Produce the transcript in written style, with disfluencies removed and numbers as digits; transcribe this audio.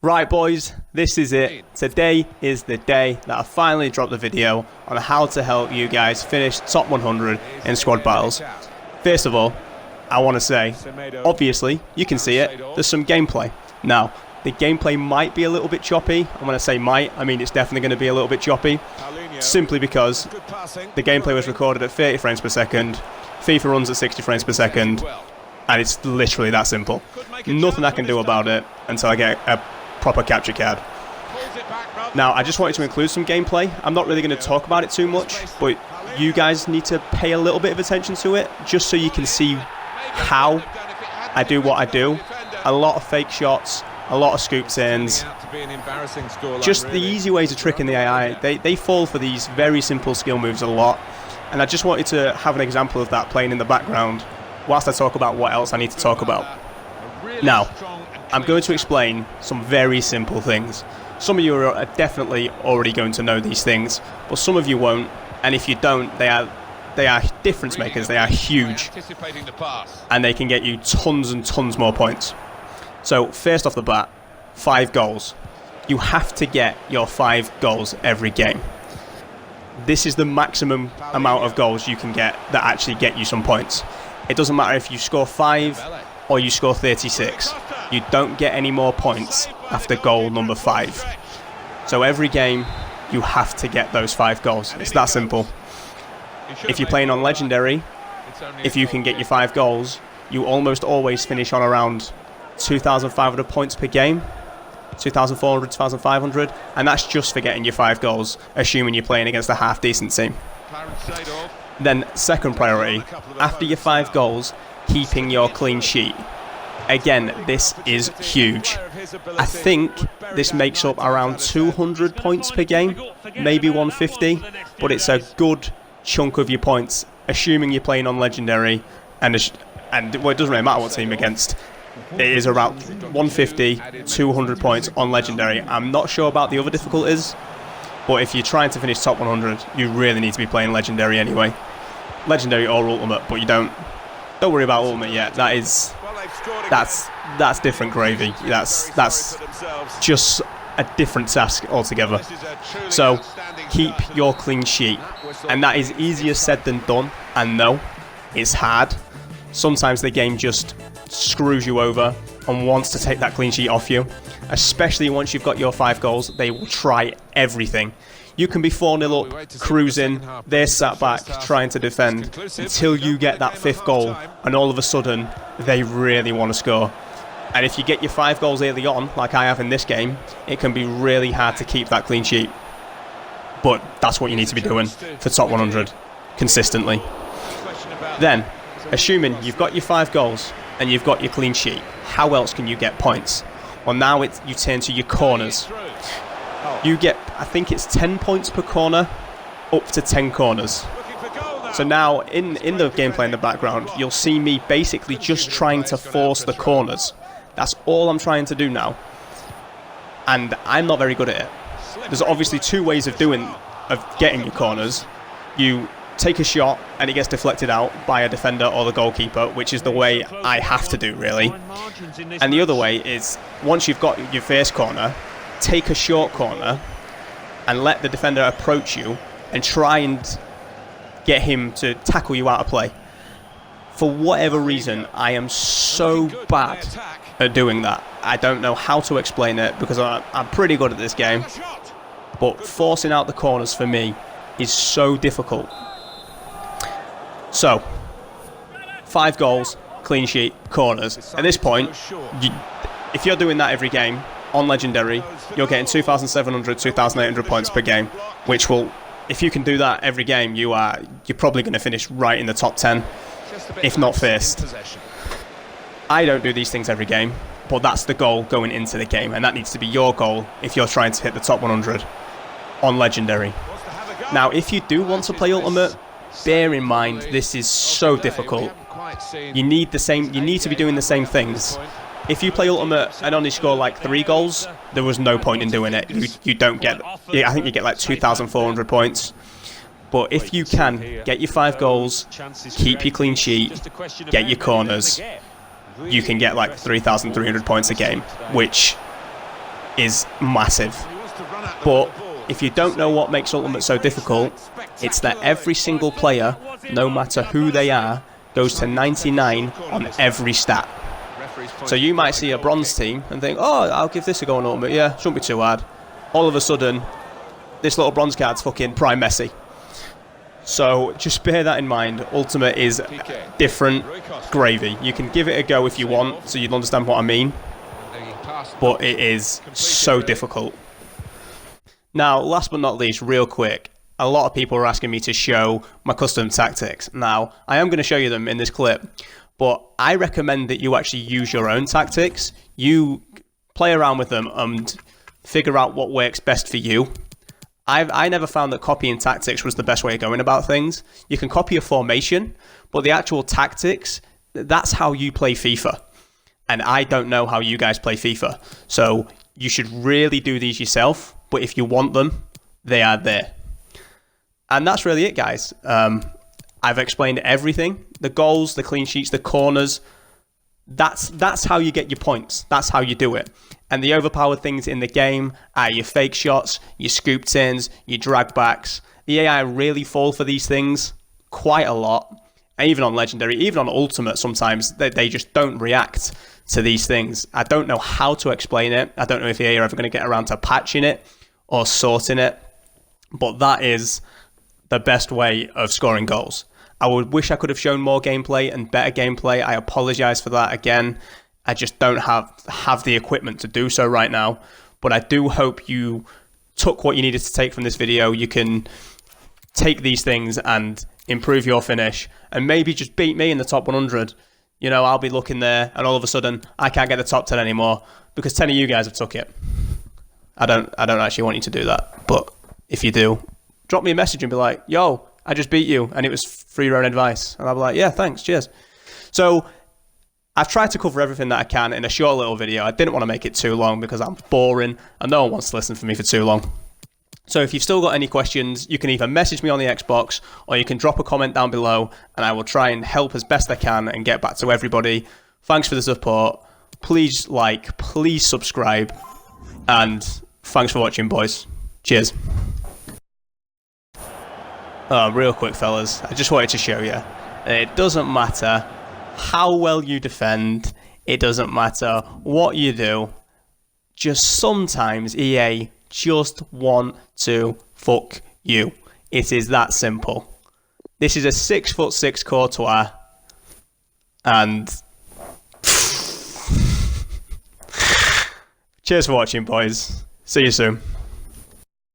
Right boys, this is it. Today is the day that I finally dropped the video on how to help you guys finish top 100 in squad battles. First of all, I want to say, obviously, you can see it, there's some gameplay. Now, the gameplay might be a little bit choppy, and when I say might, I mean it's definitely going to be a little bit choppy, simply because the gameplay was recorded at 30 frames per second, FIFA runs at 60 frames per second, and it's literally that simple. Nothing I can do about it until I get a proper capture card. Now, I just wanted to include some gameplay. I'm not really going to talk about it too much, but you guys need to pay a little bit of attention to it, just so you can see how I do what I do. A lot of fake shots, a lot of scoop turns. Just the easy ways of tricking the AI. They fall for these very simple skill moves a lot, and I just wanted to have an example of that playing in the background whilst I talk about what else I need to talk about. Now, I'm going to explain some very simple things. Some of you are definitely already going to know these things, but some of you won't, and if you don't, they are difference makers. They are huge, and they can get you tons and tons more points. So first off the bat, 5 goals. You have to get your 5 goals every game. This is the maximum amount of goals you can get that actually get you some points. It doesn't matter if you score 5 or you score 36. You don't get any more points after goal number 5. So every game, you have to get those 5 goals. It's that simple. If you're playing on Legendary, if you can get your 5 goals, you almost always finish on around 2,500 points per game. 2,400, 2,500, and that's just for getting your 5 goals, assuming you're playing against a half-decent team. Then, second priority, after your 5 goals, keeping your clean sheet. Again, this is huge. I think this makes up around 200 points per game, maybe 150, but it's a good chunk of your points, assuming you're playing on Legendary, and well, it doesn't really matter what team against. It is around 150, 200 points on Legendary. I'm not sure about the other difficulties, but if you're trying to finish top 100, you really need to be playing Legendary anyway. Legendary or Ultimate, but you don't worry about Ultimate yet. That's different gravy. That's just a different task altogether. So keep your clean sheet, and that is easier said than done. And no, it's hard. Sometimes the game just screws you over and wants to take that clean sheet off you, especially once you've got your 5 goals. They will try everything. You can be 4-0 up, cruising, they're sat back trying to defend until you get that 5th goal, and all of a sudden they really want to score. And if you get your 5 goals early on, like I have in this game, it can be really hard to keep that clean sheet. But that's what you need to be doing for top 100 consistently. Then, assuming you've got your 5 goals and you've got your clean sheet, how else can you get points? Well, now you turn to your corners. You get, I think it's 10 points per corner, up to 10 corners. So now, in the gameplay in the background, you'll see me basically just trying to force the corners. That's all I'm trying to do now. And I'm not very good at it. There's obviously 2 ways of getting your corners. You take a shot and it gets deflected out by a defender or the goalkeeper, which is the way I have to do, really. And the other way is, once you've got your first corner, take a short corner and let the defender approach you and try and get him to tackle you out of play. For whatever reason, I am so bad at doing that. I don't know how to explain it, because I'm pretty good at this game, but forcing out the corners for me is so difficult. So, 5 goals, clean sheet, corners. At this point, if you're doing that every game on Legendary, you're getting 2,700, 2,800 points per game, which will, if you can do that every game, you're probably going to finish right in the top 10, if not first. I don't do these things every game, but that's the goal going into the game, and that needs to be your goal if you're trying to hit the top 100 on Legendary. Now, if you do want to play Ultimate, bear in mind this is so difficult. You need to be doing the same things. If you play Ultimate and only score like 3 goals, there was no point in doing it. You don't get, I think you get like 2,400 points. But if you can get your 5 goals, keep your clean sheet, get your corners, you can get like 3,300 points a game, which is massive. But if you don't know what makes Ultimate so difficult, it's that every single player, no matter who they are, goes to 99 on every stat. So you might see a bronze team and think, oh, I'll give this a go on Ultimate, yeah, shouldn't be too hard. All of a sudden, this little bronze card's fucking prime Messi. So just bear that in mind. Ultimate is different gravy. You can give it a go if you want, so you'll understand what I mean. But it is so difficult. Now, last but not least, real quick, a lot of people are asking me to show my custom tactics. Now, I am going to show you them in this clip, but I recommend that you actually use your own tactics. You play around with them and figure out what works best for you. I never found that copying tactics was the best way of going about things. You can copy a formation, but the actual tactics, that's how you play FIFA. And I don't know how you guys play FIFA. So you should really do these yourself. But if you want them, they are there. And that's really it, guys. I've explained everything. The goals, the clean sheets, the corners. That's how you get your points. That's how you do it. And the overpowered things in the game are your fake shots, your scoop turns, your drag backs. The AI really fall for these things quite a lot. And even on Legendary, even on Ultimate, sometimes they just don't react to these things. I don't know how to explain it. I don't know if the AI are ever going to get around to patching it or sorting it. But that is the best way of scoring goals. I would wish I could have shown more gameplay and better gameplay. I apologize for that again. I just don't have the equipment to do so right now. But I do hope you took what you needed to take from this video. You can take these things and improve your finish and maybe just beat me in the top 100. You know, I'll be looking there and all of a sudden I can't get the top 10 anymore because 10 of you guys have took it. I don't actually want you to do that. But if you do, drop me a message and be like, yo, I just beat you and it was free your own advice. And I'll be like, yeah, thanks, cheers. So I've tried to cover everything that I can in a short little video. I didn't want to make it too long because I'm boring and no one wants to listen to me for too long. So if you've still got any questions, you can either message me on the Xbox or you can drop a comment down below and I will try and help as best I can and get back to everybody. Thanks for the support. Please like, please subscribe, and thanks for watching, boys. Cheers. Real quick, fellas, I just wanted to show you. It doesn't matter how well you defend. It doesn't matter what you do. Just sometimes EA just want to fuck you. It is that simple. This is a 6'6" Courtois, and cheers for watching, boys. See you soon.